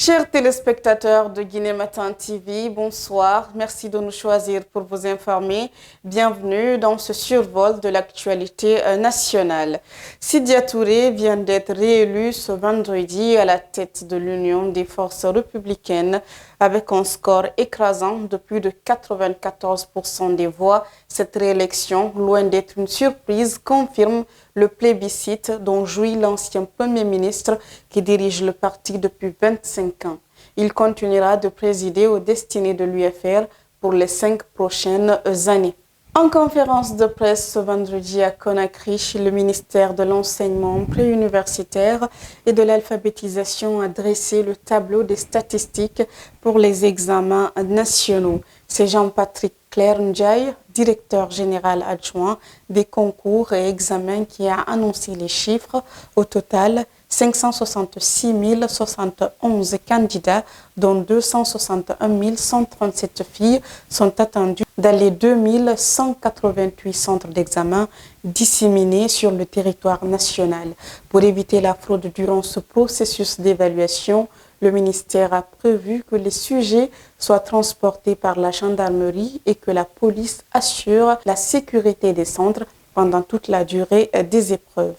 Chers téléspectateurs de Guinée Matin TV, bonsoir. Merci de nous choisir pour vous informer. Bienvenue dans ce survol de l'actualité nationale. Sidya Touré vient d'être réélu ce vendredi à la tête de l'Union des forces républicaines avec un score écrasant de plus de 94% des voix. Cette réélection, loin d'être une surprise, confirme le plébiscite dont jouit l'ancien Premier ministre qui dirige le parti depuis 25 ans. Il continuera de présider aux destinées de l'UFR pour les 5 prochaines années. En conférence de presse ce vendredi à Conakry, le ministère de l'Enseignement préuniversitaire et de l'Alphabétisation a dressé le tableau des statistiques pour les examens nationaux. C'est Jean-Patrick Claire Ndiaye, directeur général adjoint des concours et examens, qui a annoncé les chiffres. Au total, 566 071 candidats, dont 261 137 filles, sont attendus dans les 2188 centres d'examen disséminés sur le territoire national. Pour éviter la fraude durant ce processus d'évaluation, le ministère a prévu que les sujets soient transportés par la gendarmerie et que la police assure la sécurité des centres pendant toute la durée des épreuves.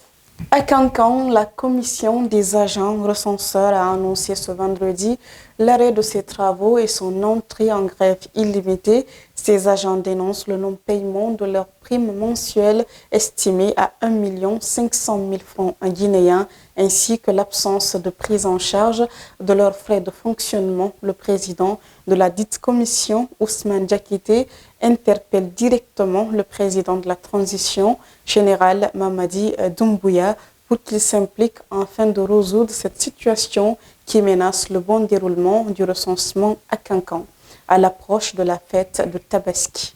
À Cancan, la commission des agents recenseurs a annoncé ce vendredi l'arrêt de ses travaux et son entrée en grève illimitée. Ces agents dénoncent le non-paiement de leur prime mensuelle estimée à 1 500 000 francs guinéens ainsi que l'absence de prise en charge de leurs frais de fonctionnement. Le président de la dite commission, Ousmane Diakité, interpelle directement le président de la transition, général Mamadi Doumbouya, pour qu'il s'implique afin de résoudre cette situation qui menace le bon déroulement du recensement à Cancan, à l'approche de la fête de Tabaski.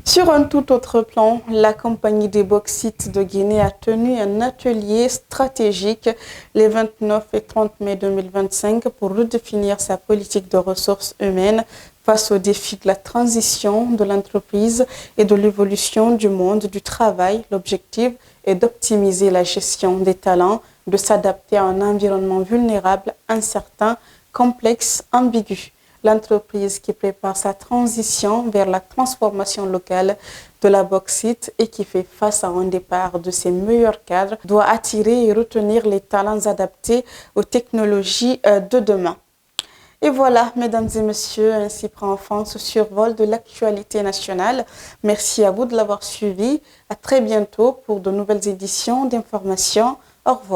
Sur un tout autre plan, la compagnie des bauxites de Guinée a tenu un atelier stratégique les 29 et 30 mai 2025 pour redéfinir sa politique de ressources humaines face aux défis de la transition de l'entreprise et de l'évolution du monde du travail. L'objectif est d'optimiser la gestion des talents, de s'adapter à un environnement vulnérable, incertain, complexe, ambigu. L'entreprise qui prépare sa transition vers la transformation locale de la bauxite et qui fait face à un départ de ses meilleurs cadres doit attirer et retenir les talents adaptés aux technologies de demain. Et voilà, mesdames et messieurs, ainsi prend fin ce survol de l'actualité nationale. Merci à vous de l'avoir suivi. À très bientôt pour de nouvelles éditions d'informations. Au revoir.